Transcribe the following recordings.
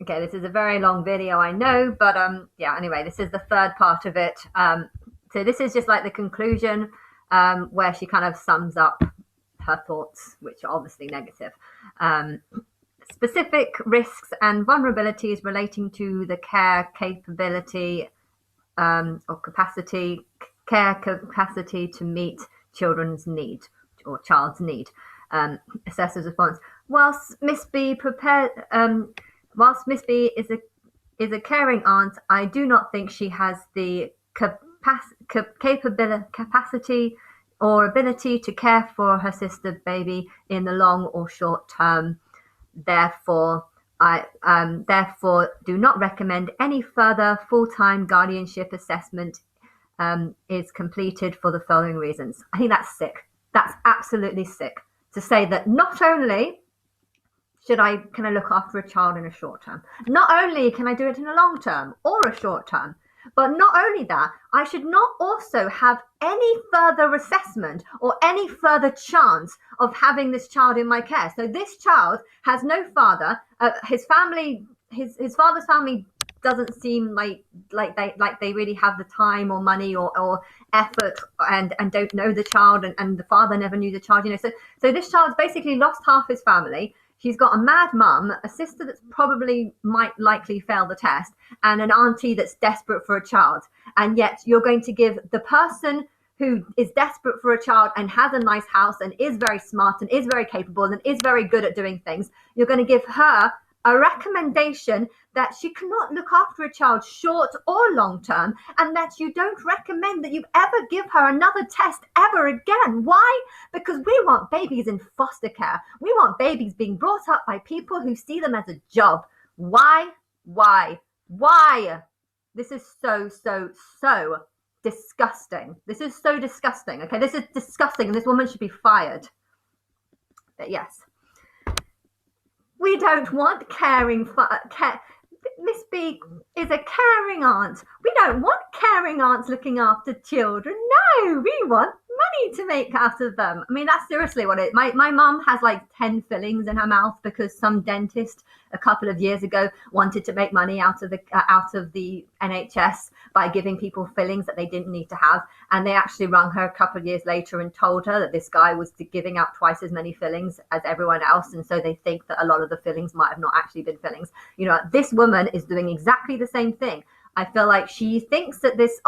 Okay, this is a very long video, I know, but yeah, anyway, this is the third part of it. So this is just like the conclusion, where she kind of sums up her thoughts, which are obviously negative. Specific risks and vulnerabilities relating to the care capability or care capacity to meet children's need or child's need. Assessor's response. Whilst Miss B is a caring aunt, I do not think she has the capacity or ability to care for her sister baby in the long or short term. Therefore, I do not recommend any further full-time guardianship assessment is completed for the following reasons. I think that's sick. That's absolutely sick to say that not only can I look after a child in a short term, not only can I do it in a long term or a short term, but not only that, I should not also have any further assessment or any further chance of having this child in my care. So this child has no father. His family, his father's family doesn't seem like they really have the time or money or effort and don't know the child, and the father never knew the child. So this child's basically lost half his family. He's got a mad mum, a sister that's probably might likely fail the test, and an auntie that's desperate for a child. And yet you're going to give the person who is desperate for a child and has a nice house and is very smart and is very capable and is very good at doing things, you're going to give her a recommendation that she cannot look after a child short or long term, and that you don't recommend that you ever give her another test ever again. Why? Because we want babies in foster care. We want babies being brought up by people who see them as a job. Why? This is so disgusting. This is so disgusting. Okay, this is disgusting, and this woman should be fired. But yes. We don't want Miss B is a caring aunt. We don't want caring aunts looking after children. No, we want money to make out of them. I mean, that's seriously what it. My mum has like 10 fillings in her mouth because some dentist a couple of years ago wanted to make money out of the NHS by giving people fillings that they didn't need to have, and they actually rung her a couple of years later and told her that this guy was giving out twice as many fillings as everyone else, and so they think that a lot of the fillings might have not actually been fillings. This woman is doing exactly the same thing. I feel like she thinks that this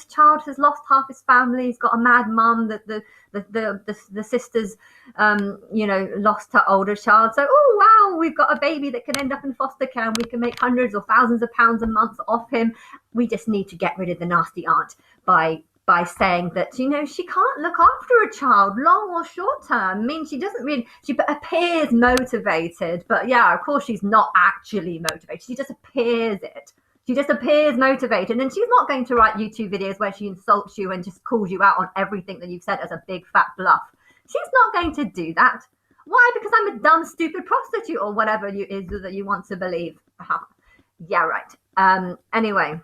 child has lost half his family. He's got a mad mum. That the sisters, lost her older child. So, oh wow, we've got a baby that can end up in foster care, and we can make hundreds or thousands of pounds a month off him. We just need to get rid of the nasty aunt by saying that, she can't look after a child long or short term. I mean, she appears motivated, but yeah, of course she's not actually motivated. She just appears it. She just appears motivated, and she's not going to write YouTube videos where she insults you and just calls you out on everything that you've said as a big fat bluff. She's not going to do that. Why? Because I'm a dumb, stupid prostitute or whatever it is that you want to believe. Yeah, right. Anyway,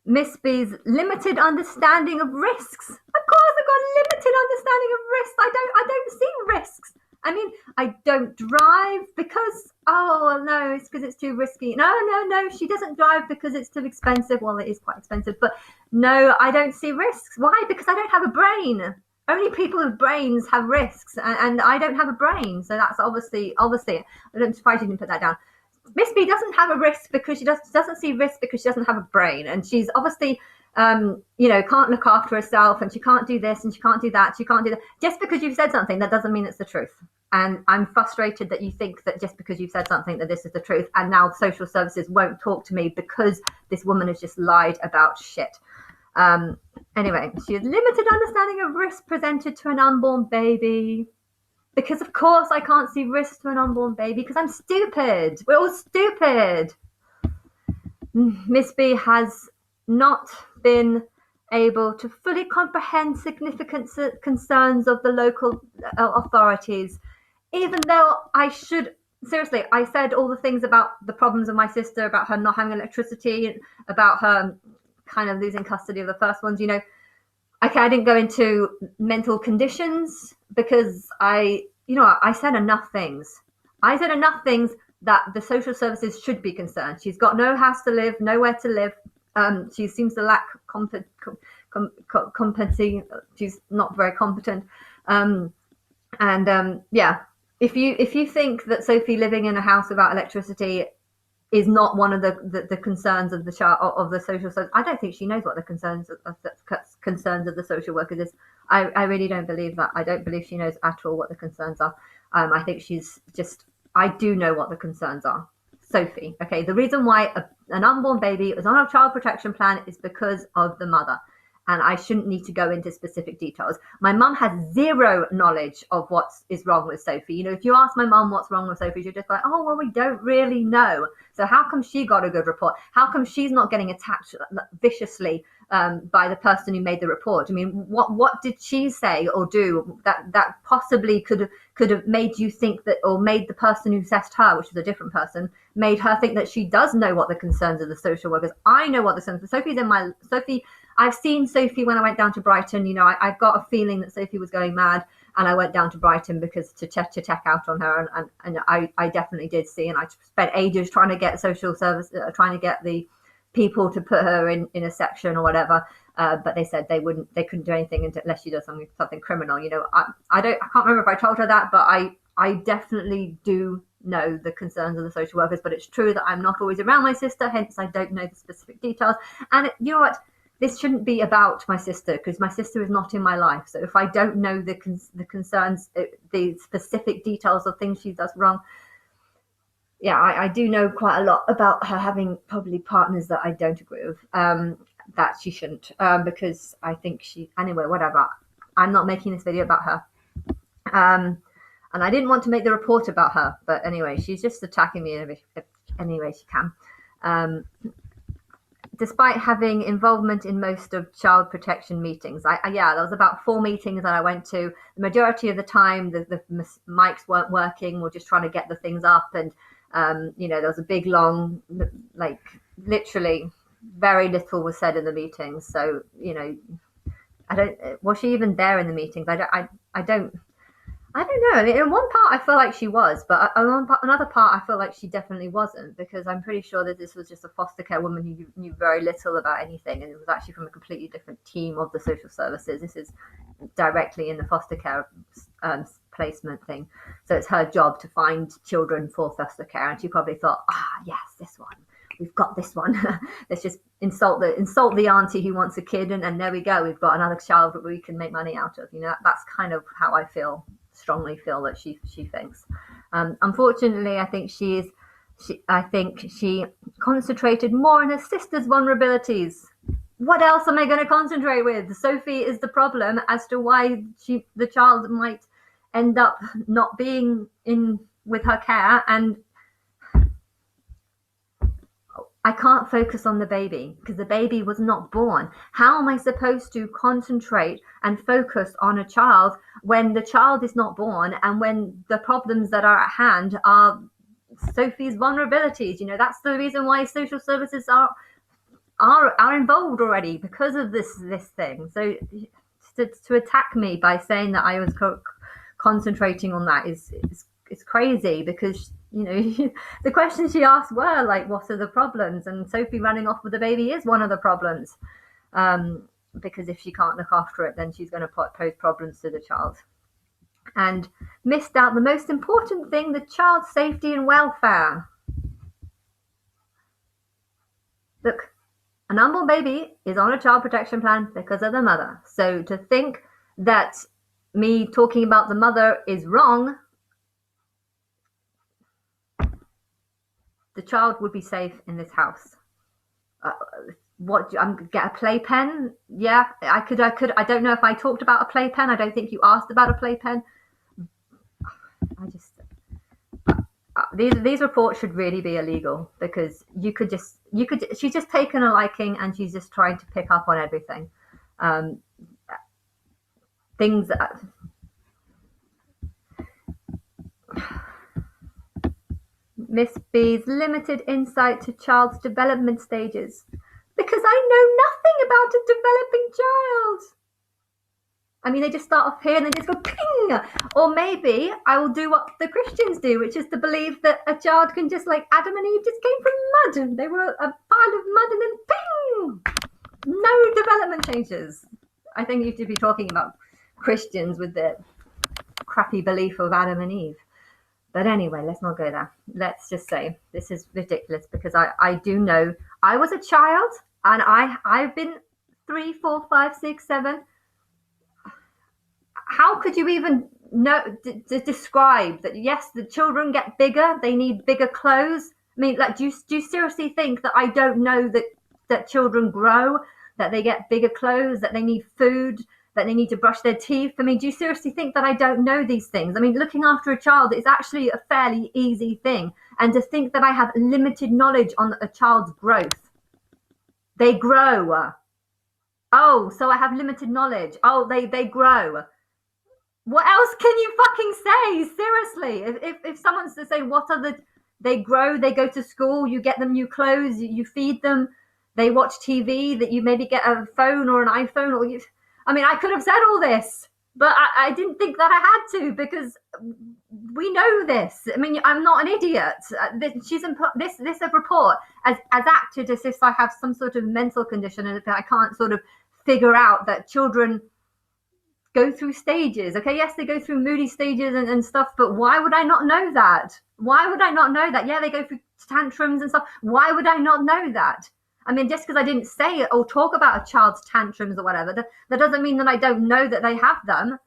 Miss B's limited understanding of risks. Of course, I've got limited understanding of risks. I don't see risks. I mean, I don't drive because, it's because it's too risky. No, she doesn't drive because it's too expensive. Well, it is quite expensive, but no, I don't see risks. Why? Because I don't have a brain. Only people with brains have risks, and I don't have a brain. So that's obviously, I'm surprised you didn't put that down. Miss B doesn't have a risk because she doesn't see risk because she doesn't have a brain, and she's obviously can't look after herself, and she can't do this and she can't do that. She can't do that. Just because you've said something, that doesn't mean it's the truth. And I'm frustrated that you think that just because you've said something that this is the truth, and now social services won't talk to me because this woman has just lied about shit. Anyway, she has limited understanding of risk presented to an unborn baby. Because of course I can't see risk to an unborn baby because I'm stupid. We're all stupid. Miss B has not been able to fully comprehend significant concerns of the local authorities, even though I said all the things about the problems of my sister, about her not having electricity, about her kind of losing custody of the first ones. I didn't go into mental conditions because I said enough things. I said enough things that the social services should be concerned. She's got no house to live, nowhere to live. She seems to lack competency. She's not very competent. Yeah, if you think that Sophie living in a house without electricity is not one of the concerns of the child of the social service, I don't think she knows what the concerns of the social workers is. I really don't believe that. I don't believe she knows at all what the concerns are. I think she's just. I do know what the concerns are. Sophie, okay, the reason why an unborn baby is on a child protection plan is because of the mother. And I shouldn't need to go into specific details. My mum has zero knowledge of what is wrong with Sophie. You know, if you ask my mum what's wrong with Sophie, she's just like, oh, well, we don't really know. So how come she got a good report? How come she's not getting attacked viciously by the person who made the report? I mean, what did she say or do that possibly could have made you think that, or made the person who assessed her, which is a different person, made her think that she does know what the concerns of the social workers? I know what the concerns. Sophie. I've seen Sophie when I went down to Brighton. You know, I got a feeling that Sophie was going mad, and I went down to Brighton because to check out on her, and I definitely did see, and I spent ages trying to get social service, trying to get the people to put her in a section or whatever, but they said they couldn't do anything unless she does something criminal. You know, I can't remember if I told her that, but I definitely do know the concerns of the social workers. But it's true that I'm not always around my sister, hence I don't know the specific details. And you know what? This shouldn't be about my sister, because my sister is not in my life. So if I don't know the concerns, the specific details of things she does wrong, yeah, I do know quite a lot about her having probably partners that I don't agree with, that she shouldn't, because I think anyway, whatever. I'm not making this video about her. And I didn't want to make the report about her, but anyway, she's just attacking me any way she can. Despite having involvement in most of child protection meetings, there was about 4 meetings that I went to. The majority of the time, the mics weren't working. We're just trying to get the things up, and there was a big long, like literally, very little was said in the meetings. So was she even there in the meetings? I don't know. I mean, in one part, I feel like she was, but another part, I feel like she definitely wasn't, because I'm pretty sure that this was just a foster care woman who knew very little about anything, and it was actually from a completely different team of the social services. This is directly in the foster care placement thing. So it's her job to find children for foster care, and she probably thought, yes, this one. We've got this one. Let's just insult the auntie who wants a kid, and there we go. We've got another child that we can make money out of. That's kind of how I strongly feel that she thinks. Unfortunately, I think she concentrated more on her sister's vulnerabilities. What else am I going to concentrate with? Sophie is the problem as to why the child might end up not being in with her care, and I can't focus on the baby because the baby was not born. How am I supposed to concentrate and focus on a child when the child is not born, and when the problems that are at hand are Sophie's vulnerabilities? That's the reason why social services are involved already, because of this thing. So to attack me by saying that I was concentrating on that is crazy, because the questions she asked were like, what are the problems? And Sophie running off with the baby is one of the problems, because if she can't look after it, then she's going to pose problems to the child, and missed out the most important thing, the child's safety and welfare. Look, an unborn baby is on a child protection plan because of the mother. So to think that me talking about the mother is wrong, the child would be safe in this house. Get a playpen? Yeah, I could. I don't know if I talked about a playpen. I don't think you asked about a playpen. These reports should really be illegal, because she's just taken a liking, and she's just trying to pick up on everything. Things that Miss B's limited insight to child's development stages. Because I know nothing about a developing child. I mean, they just start off here and then just go ping. Or maybe I will do what the Christians do, which is to believe that a child can just, like Adam and Eve just came from mud. They were a pile of mud and then ping. No development changes. I think you should be talking about Christians with their crappy belief of Adam and Eve. But anyway, let's not go there. Let's just say this is ridiculous, because I do know I was a child and I've been 3, 4, 5, 6, 7. How could you even know to describe that? Yes, the children get bigger, they need bigger clothes. I mean, like, do you seriously think that I don't know that children grow, that they get bigger clothes, that they need food, that they need to brush their teeth? I mean, do you seriously think that I don't know these things? I mean, looking after a child is actually a fairly easy thing. And to think that I have limited knowledge on a child's growth. They grow. Oh, so I have limited knowledge. Oh, they grow. What else can you fucking say? Seriously, if someone's to say, what are they grow, they go to school, you get them new clothes, you feed them, they watch TV, that you maybe get a phone or an iPhone, or I mean, I could have said all this, but I didn't think that I had to, because we know this. I mean, I'm not an idiot. This report as acted as if I have some sort of mental condition and I can't sort of figure out that children go through stages. Okay, yes, they go through moody stages and stuff, but why would I not know that? Why would I not know that? Yeah, they go through tantrums and stuff. Why would I not know that? I mean, just because I didn't say it or talk about a child's tantrums or whatever, that doesn't mean that I don't know that they have them.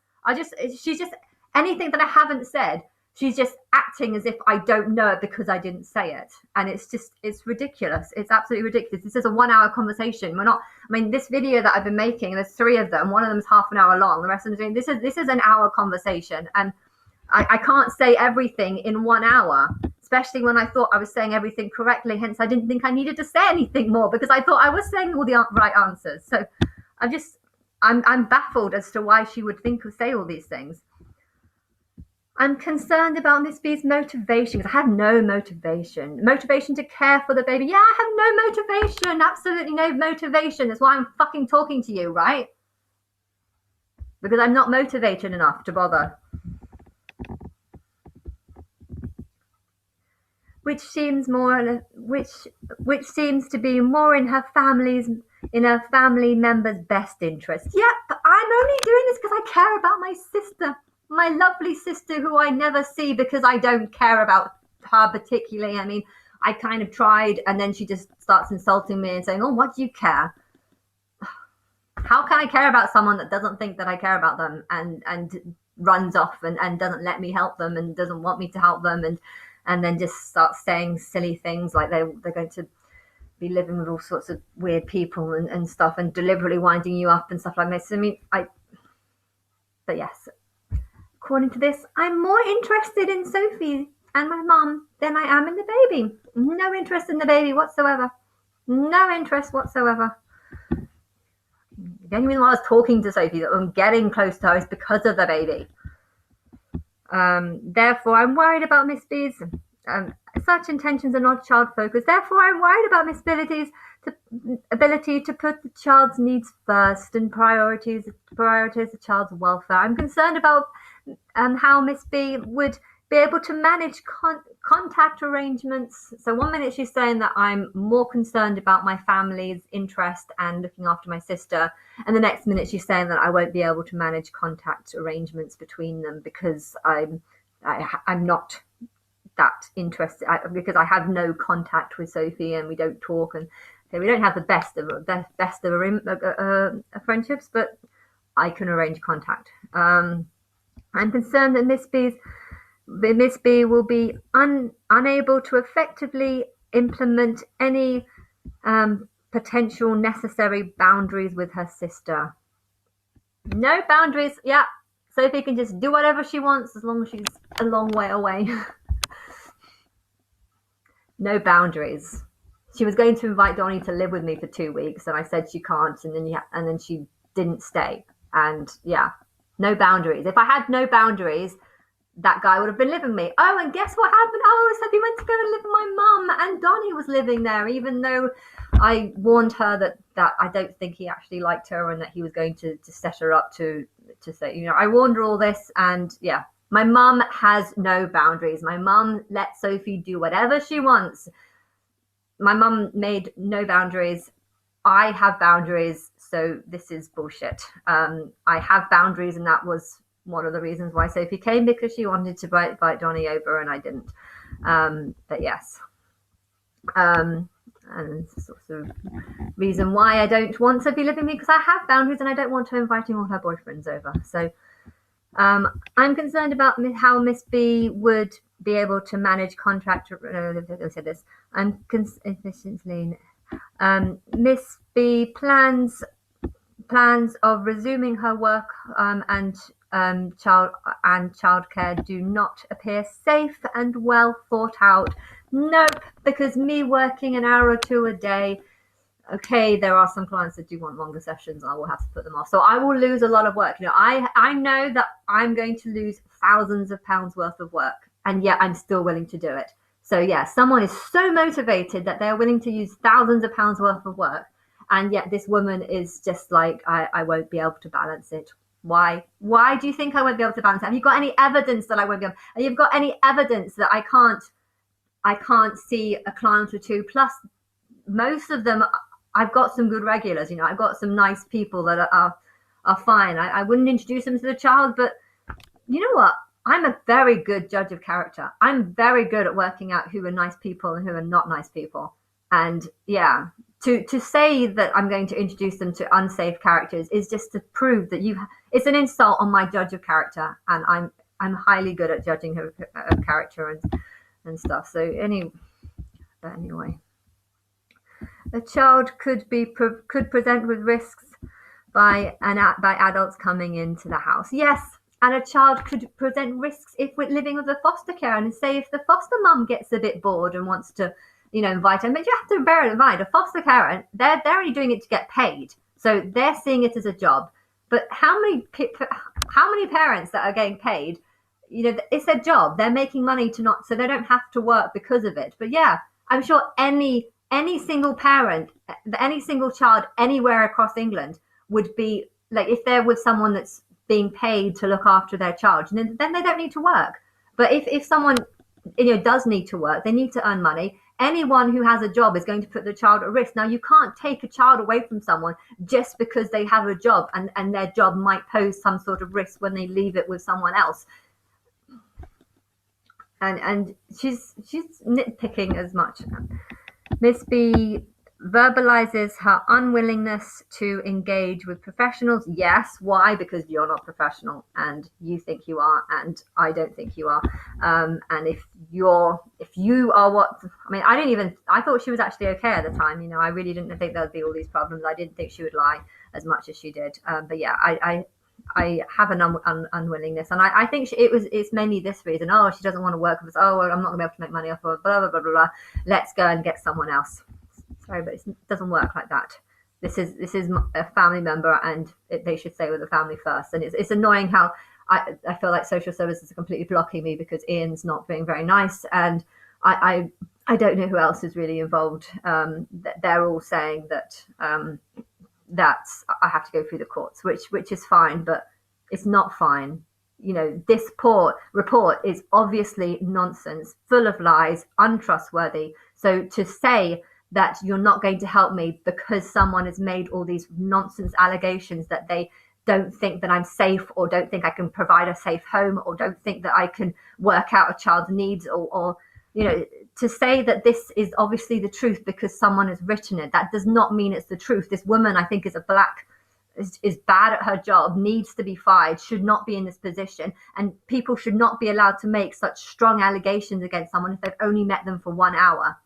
She's just, anything that I haven't said, she's just acting as if I don't know it because I didn't say it. And it's ridiculous. It's absolutely ridiculous. This is a 1 hour conversation. This video that I've been making, there's 3 of them. One of them is half an hour long. The rest of them, this is an hour conversation. And I can't say everything in 1 hour, especially when I thought I was saying everything correctly. Hence, I didn't think I needed to say anything more, because I thought I was saying all the right answers. So I'm baffled as to why she would think of say all these things. I'm concerned about Miss B's motivation, because I have no motivation. Motivation to care for the baby. Yeah, I have no motivation. Absolutely no motivation. That's why I'm fucking talking to you, right? Because I'm not motivated enough to bother. Which seems to be more in her family member's best interest. Yep, I'm only doing this because I care about my sister, my lovely sister, who I never see because I don't care about her particularly. I mean, I kind of tried, and then she just starts insulting me and saying, oh, what do you care? How can I care about someone that doesn't think that I care about them and runs off and doesn't let me help them and doesn't want me to help them and then just starts saying silly things like they're going to be living with all sorts of weird people and stuff, and deliberately winding you up and stuff like this. I mean, but yes, according to this, I'm more interested in Sophie and my mum than I am in the baby. No interest in the baby whatsoever. No interest whatsoever. The only reason why I was talking to Sophie, that I'm getting close to her, is because of the baby. Therefore, I'm worried about Miss B's such intentions are not child focused. Therefore, I'm worried about Miss Ability's ability to put the child's needs first and prioritize the child's welfare. I'm concerned about how Miss B would be able to manage contact arrangements. So 1 minute she's saying that I'm more concerned about my family's interest and looking after my sister, and the next minute she's saying that I won't be able to manage contact arrangements between them because I'm not that interested, because I have no contact with Sophie and we don't talk, and we don't have the best of friendships, but I can arrange contact. I'm concerned that Miss B will be unable to effectively implement any potential necessary boundaries with her sister. No boundaries. Yeah, Sophie can just do whatever she wants as long as she's a long way away. No boundaries. She was going to invite Donnie to live with me for 2 weeks, and I said she can't, and then she didn't stay. And yeah, no boundaries. If I had no boundaries, that guy would have been living with me. Oh, and guess what happened? Oh, Sophie went to go and live with my mum, and Donnie was living there, even though I warned her that I don't think he actually liked her, and that he was going to set her up to to say, I warned her all this, and yeah, my mum has no boundaries. My mum lets Sophie do whatever she wants. My mum made no boundaries. I have boundaries, so this is bullshit. I have boundaries, and that was one of the reasons why Sophie came, because she wanted to invite Donnie over, and I didn't. But yes. And sort of reason why I don't want Sophie living with me, because I have boundaries and I don't want her inviting all her boyfriends over. So I'm concerned about how Miss B would be able to manage contract. I said this. Efficiently. Miss B plans of resuming her work and childcare do not appear safe and well thought out. Nope, because me working an hour or two a day, okay, there are some clients that do want longer sessions. I will have to put them off. So I will lose a lot of work. I know that I'm going to lose thousands of pounds worth of work, and yet I'm still willing to do it. So yeah, someone is so motivated that they're willing to use thousands of pounds worth of work, and yet this woman is just like, I won't be able to balance it. Why do you think I won't be able to balance it? Have you got any evidence that I won't be able? And you've got any evidence that I can't see a client or two? Plus, most of them, I've got some good regulars. I've got some nice people that are fine. I wouldn't introduce them to the child, but you know what? I'm a very good judge of character. I'm very good at working out who are nice people and who are not nice people. And yeah, to say that I'm going to introduce them to unsafe characters is just to prove that it's an insult on my judge of character, and I'm highly good at judging her character and stuff. So anyway, a child could present with risks by adults coming into the house. Yes, and a child could present risks if we're living with a foster care, and say if the foster mum gets a bit bored and wants to invite them. But you have to bear in mind, a foster carer, they're only doing it to get paid, so they're seeing it as a job. But how many parents that are getting paid, it's their job, they're making money so they don't have to work because of it. But yeah, I'm sure any single parent, any single child anywhere across England would be like, if they're with someone that's being paid to look after their child, then they don't need to work. But if someone does need to work, they need to earn money. Anyone who has a job is going to put the child at risk. Now, you can't take a child away from someone just because they have a job, and their job might pose some sort of risk when they leave it with someone else. And she's nitpicking as much. Miss B verbalizes her unwillingness to engage with professionals. Yes, why? Because you're not professional, and you think you are, and I don't think you are. And if you are what I thought she was actually okay at the time. I really didn't think there'd be all these problems. I didn't think she would lie as much as she did. But yeah, I have an unwillingness, and I think it's mainly this reason. Oh, she doesn't want to work with us. Oh, well, I'm not going to be able to make money off of blah blah blah blah blah. Let's go and get someone else. Sorry, but it doesn't work like that. This is a family member, and they should stay with the family first. And it's annoying how I feel like social services are completely blocking me because Ian's not being very nice, and I don't know who else is really involved. They're all saying that that I have to go through the courts, which is fine, but it's not fine. This report is obviously nonsense, full of lies, untrustworthy. So to say that you're not going to help me because someone has made all these nonsense allegations that they don't think that I'm safe, or don't think I can provide a safe home, or don't think that I can work out a child's needs, or to say that this is obviously the truth because someone has written it, that does not mean it's the truth. This woman, I think, is bad at her job, needs to be fired, should not be in this position, and people should not be allowed to make such strong allegations against someone if they've only met them for 1 hour.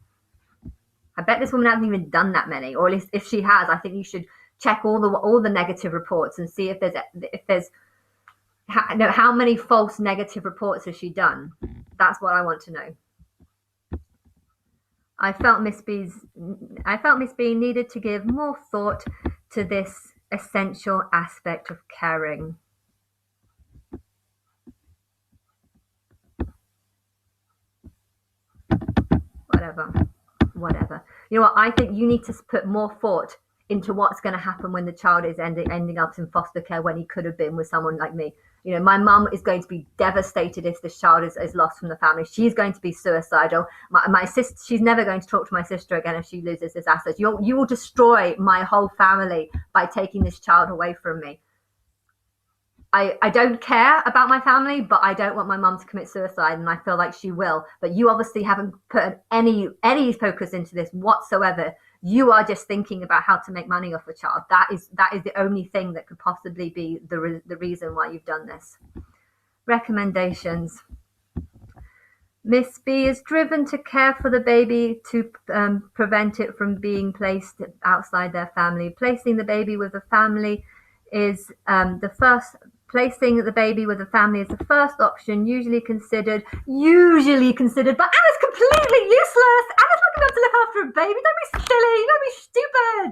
I bet this woman hasn't even done that many, or at least if she has, I think you should check all the negative reports and see if there's how many false negative reports has she done. That's what I want to know. I felt Miss B needed to give more thought to this essential aspect of caring. Whatever. You know what? I think you need to put more thought into what's going to happen when the child is ending up in foster care when he could have been with someone like me. You know, my mum is going to be devastated if this child is lost from the family. She's going to be suicidal. My sister, she's never going to talk to my sister again if she loses this asset. You will destroy my whole family by taking this child away from me. I don't care about my family, but I don't want my mum to commit suicide, and I feel like she will. But you obviously haven't put any focus into this whatsoever. You are just thinking about how to make money off a child. That is the only thing that could possibly be the reason why you've done this. Recommendations. Miss B is driven to care for the baby to prevent it from being placed outside their family. Placing the baby with the family is Placing the baby with the family is the first option, usually considered, but Anna's completely useless. Anna's not going to be able to look after a baby. Don't be silly. Don't be stupid.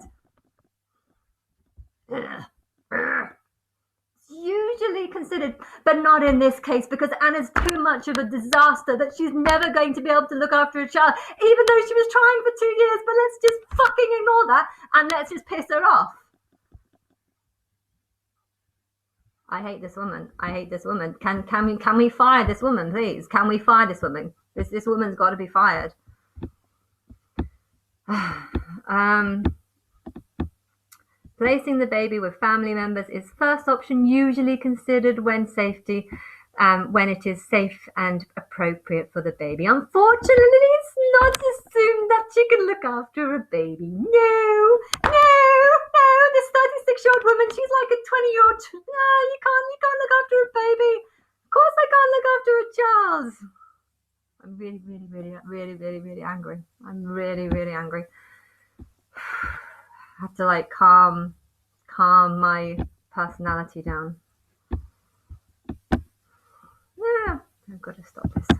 It's usually considered, but not in this case, because Anna's too much of a disaster that she's never going to be able to look after a child, even though she was trying for 2 years. But let's just fucking ignore that and let's just piss her off. I hate this woman. Can we fire this woman, please? Can we fire this woman? This woman's got to be fired. Placing the baby with family members is first option, usually considered when it is safe and appropriate for the baby. Unfortunately, it's not assumed that she can look after a baby. No, this 36-year-old woman, she's like a 20-year-old. No, you can't look after a baby. Of course I can't look after a child. I'm really angry. I'm really angry. I have to like calm my personality down. Yeah, I've got to stop this.